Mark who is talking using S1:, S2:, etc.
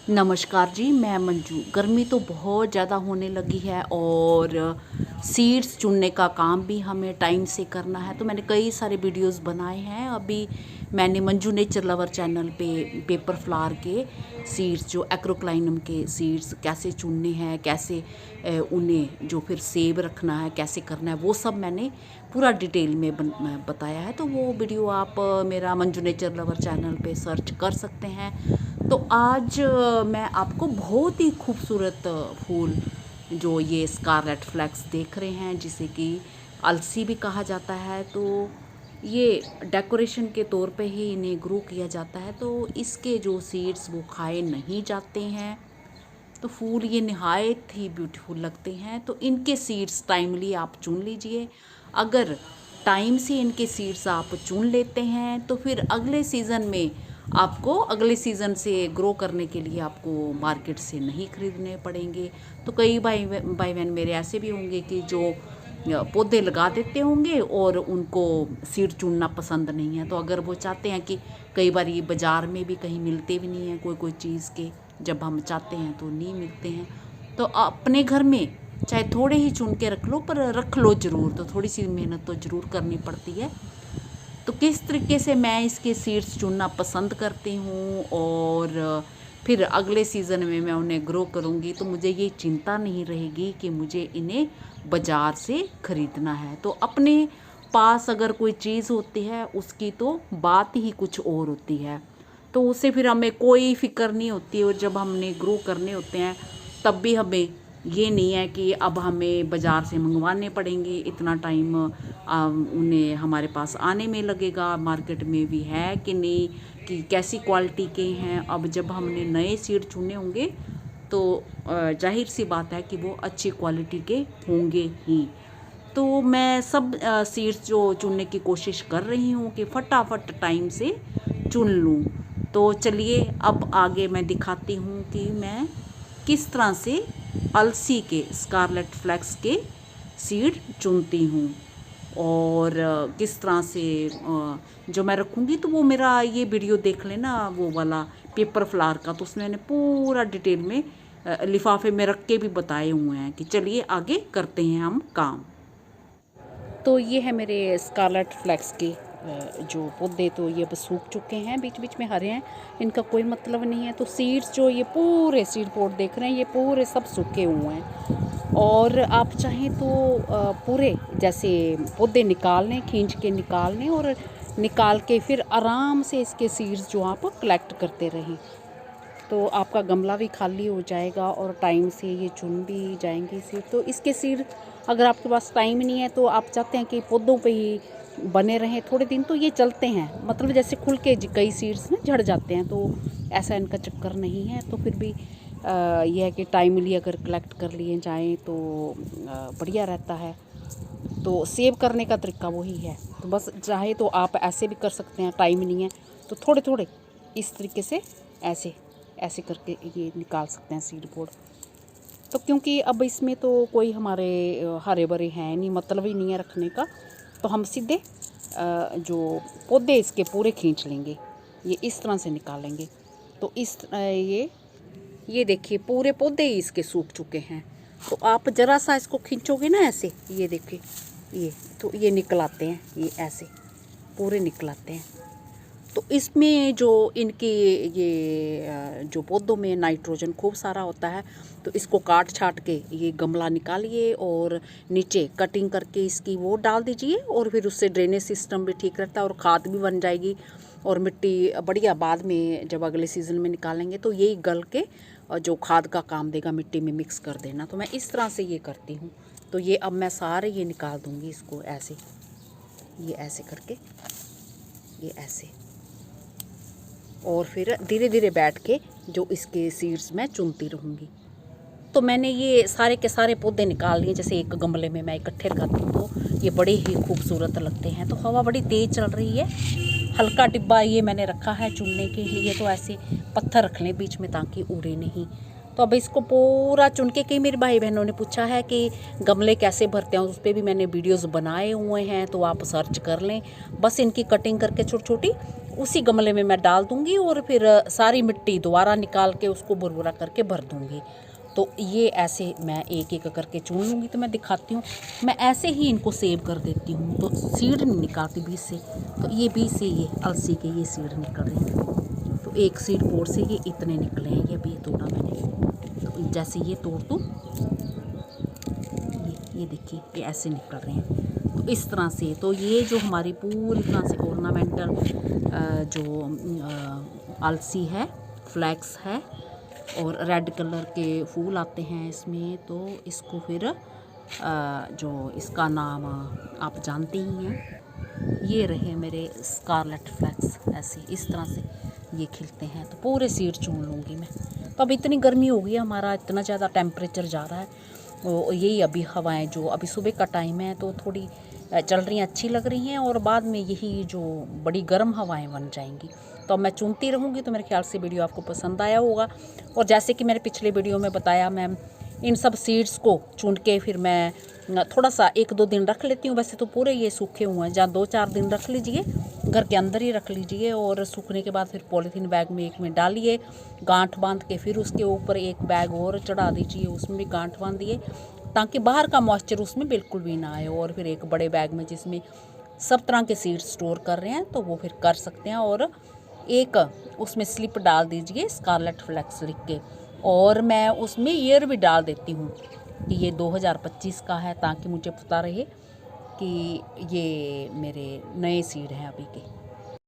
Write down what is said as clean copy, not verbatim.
S1: नमस्कार जी, मैं मंजू। गर्मी तो बहुत ज़्यादा होने लगी है और सीड्स चुनने का काम भी हमें टाइम से करना है। तो मैंने कई सारे वीडियोस बनाए हैं। अभी मैंने मंजू नेचर लवर चैनल पे पेपर फ्लावर के सीड्स, जो एक्रोक्लाइनम के सीड्स कैसे चुनने हैं, कैसे उन्हें जो फिर सेव रखना है, कैसे करना है, वो सब मैंने पूरा डिटेल में बताया है। तो वो वीडियो आप मेरा मंजू नेचर लवर चैनल पे सर्च कर सकते हैं। तो आज मैं आपको बहुत ही खूबसूरत फूल, जो ये स्कारलेट फ्लैक्स देख रहे हैं, जिसे कि अलसी भी कहा जाता है। तो ये डेकोरेशन के तौर पे ही इन्हें ग्रो किया जाता है। तो इसके जो सीड्स वो खाए नहीं जाते हैं। तो फूल ये नहायत ही ब्यूटीफुल लगते हैं। तो इनके सीड्स टाइमली आप चुन लीजिए। अगर टाइम से इनके सीड्स आप चुन लेते हैं तो फिर अगले सीज़न में आपको अगले सीज़न से ग्रो करने के लिए आपको मार्केट से नहीं खरीदने पड़ेंगे। तो कई भाई बहन मेरे ऐसे भी होंगे कि जो पौधे लगा देते होंगे और उनको सीड चुनना पसंद नहीं है। तो अगर वो चाहते हैं कि कई बार ये बाज़ार में भी कहीं मिलते भी नहीं हैं, कोई चीज़ के जब हम चाहते हैं तो नहीं मिलते हैं। तो अपने घर में चाहे थोड़े ही चुन के रख लो, पर रख लो ज़रूर। तो थोड़ी सी मेहनत तो ज़रूर करनी पड़ती है। तो किस तरीके से मैं इसके सीड्स चुनना पसंद करती हूँ और फिर अगले सीज़न में मैं उन्हें ग्रो करूँगी, तो मुझे ये चिंता नहीं रहेगी कि मुझे इन्हें बाज़ार से ख़रीदना है। तो अपने पास अगर कोई चीज़ होती है उसकी तो बात ही कुछ और होती है। तो उससे फिर हमें कोई फ़िक्र नहीं होती। और जब हमने ग्रो करने होते हैं तब भी हमें ये नहीं है कि अब हमें बाज़ार से मंगवाने पड़ेंगे, इतना टाइम उन्हें हमारे पास आने में लगेगा, मार्केट में भी है कि नहीं, कि कैसी क्वालिटी के हैं। अब जब हमने नए सीड चुने होंगे तो जाहिर सी बात है कि वो अच्छी क्वालिटी के होंगे ही। तो मैं सब सीड्स जो चुनने की कोशिश कर रही हूँ कि फटाफट टाइम से चुन लूँ। तो चलिए अब आगे मैं दिखाती हूँ कि मैं किस तरह से अलसी के, स्कारलेट फ्लैक्स के सीड चुनती हूँ और किस तरह से जो मैं रखूँगी। तो वो मेरा ये वीडियो देख लेना, वो वाला पेपर फ्लावर का। तो उसमें मैंने पूरा डिटेल में लिफाफे में रख के भी बताए हुए हैं। कि चलिए आगे करते हैं हम काम। तो ये है मेरे स्कारलेट फ्लैक्स के जो पौधे। तो ये अब सूख चुके हैं, बीच बीच में हरे हैं, इनका कोई मतलब नहीं है। तो सीड्स जो ये पूरे सीड पॉट देख रहे हैं, ये पूरे सब सूखे हुए हैं। और आप चाहें तो पूरे जैसे पौधे निकाल लें, खींच के निकाल लें और निकाल के फिर आराम से इसके सीड्स जो आप कलेक्ट करते रहें। तो आपका गमला भी खाली हो जाएगा और टाइम से ये चुन भी जाएंगे सीड। तो इसके सीड अगर आपके पास टाइम नहीं है तो आप चाहते हैं कि पौधों पे ही बने रहें थोड़े दिन, तो ये चलते हैं। मतलब जैसे खुल के कई सीड्स ना झड़ जाते हैं, तो ऐसा इनका चक्कर नहीं है। तो फिर भी यह है कि टाइमली अगर कलेक्ट कर लिए जाएँ तो बढ़िया रहता है। तो सेव करने का तरीका वही है। तो बस चाहे तो आप ऐसे भी कर सकते हैं, टाइम नहीं है तो थोड़े थोड़े इस तरीके से ऐसे ऐसे करके ये निकाल सकते हैं सीड पोड। तो क्योंकि अब इसमें तो कोई हमारे हरे भरे हैं नहीं, मतलब ही नहीं है रखने का, तो हम सीधे जो पौधे इसके पूरे खींच लेंगे, ये इस तरह से निकालेंगे। तो ये देखिए पूरे पौधे ही इसके सूख चुके हैं। तो आप ज़रा सा इसको खींचोगे ना ऐसे, ये देखिए ये तो ये निकल आते हैं, ये ऐसे पूरे निकल आते हैं। तो इसमें जो इनके ये जो पौधों में नाइट्रोजन खूब सारा होता है, तो इसको काट छाट के ये गमला निकालिए और नीचे कटिंग करके इसकी वो डाल दीजिए। और फिर उससे ड्रेनेज सिस्टम भी ठीक रहता है और खाद भी बन जाएगी और मिट्टी बढ़िया बाद में जब अगले सीज़न में निकालेंगे तो यही गल के जो खाद का काम देगा, मिट्टी में मिक्स कर देना। तो मैं इस तरह से ये करती हूँ। तो ये अब मैं सारे ये निकाल दूँगी इसको ऐसे, ये ऐसे करके, ये ऐसे, और फिर धीरे धीरे बैठ के जो इसके सीड्स मैं चुनती रहूँगी। तो मैंने ये सारे के सारे पौधे निकाल लिए। जैसे एक गमले में मैं इकट्ठे लगाती हूँ तो ये बड़े ही खूबसूरत लगते हैं। तो हवा बड़ी तेज़ चल रही है, हल्का डिब्बा ये मैंने रखा है चुनने के लिए। तो ऐसे पत्थर रख लें बीच में ताकि उड़े नहीं। तो अब इसको पूरा चुन के, कई मेरे भाई बहनों ने पूछा है कि गमले कैसे भरते हैं, उस पर भी मैंने वीडियोस बनाए हुए हैं, तो आप सर्च कर लें। बस इनकी कटिंग करके छोटी छोटी उसी गमले में मैं डाल दूँगी और फिर सारी मिट्टी दोबारा निकाल के उसको भुरभुरा करके भर दूँगी। तो ये ऐसे मैं एक एक करके चुन लूँगी। तो मैं दिखाती हूँ, मैं ऐसे ही इनको सेव कर देती हूँ, तो सीड नहीं निकालती बीज से। तो ये बीज से ये अलसी के ये सीड निकल रहे हैं। तो एक सीड पोर से ये इतने निकले हैं, ये अभी तोड़ा मैंने। तो जैसे ये तोड़ दूँ, ये देखिए ये ऐसे निकल रहे हैं। तो इस तरह से तो ये जो हमारी पूरी तरह से ऑर्नामेंटल जो अलसी है, फ्लैक्स है और रेड कलर के फूल आते हैं इसमें। तो इसको फिर जो इसका नाम आप जानते ही हैं, ये रहे मेरे स्कारलेट फ्लैक्स। ऐसे इस तरह से ये खिलते हैं। तो पूरे सीड चुन लूँगी मैं। तो अब इतनी गर्मी हो गई है, हमारा इतना ज़्यादा टेम्परेचर जा रहा है। यही अभी हवाएं जो अभी सुबह का टाइम है तो थोड़ी चल रही हैं, अच्छी लग रही हैं, और बाद में यही जो बड़ी गर्म हवाएं बन जाएंगी। तो मैं चुनती रहूँगी। तो मेरे ख्याल से वीडियो आपको पसंद आया होगा। और जैसे कि मैंने पिछले वीडियो में बताया, मैं इन सब सीड्स को चुन के फिर मैं थोड़ा सा 1-2 दिन रख लेती हूँ। वैसे तो पूरे ये सूखे हुए हैं, जहाँ 2-4 दिन रख लीजिए, घर के अंदर ही रख लीजिए। और सूखने के बाद फिर पॉलीथीन बैग में एक में डालिए, गांठ बांध के फिर उसके ऊपर एक बैग और चढ़ा दीजिए, उसमें भी गांठ बांधिए, ताकि बाहर का मॉइस्चर उसमें बिल्कुल भी ना आए। और फिर एक बड़े बैग में जिसमें सब तरह के सीड्स स्टोर कर रहे हैं तो वो फिर कर सकते हैं। और एक उसमें स्लिप डाल दीजिए स्कारलेट फ्लैक्स लिख के, और मैं उसमें ईयर भी डाल देती हूँ कि ये 2025 का है, ताकि मुझे पता रहे कि ये मेरे नए सीड हैं अभी के।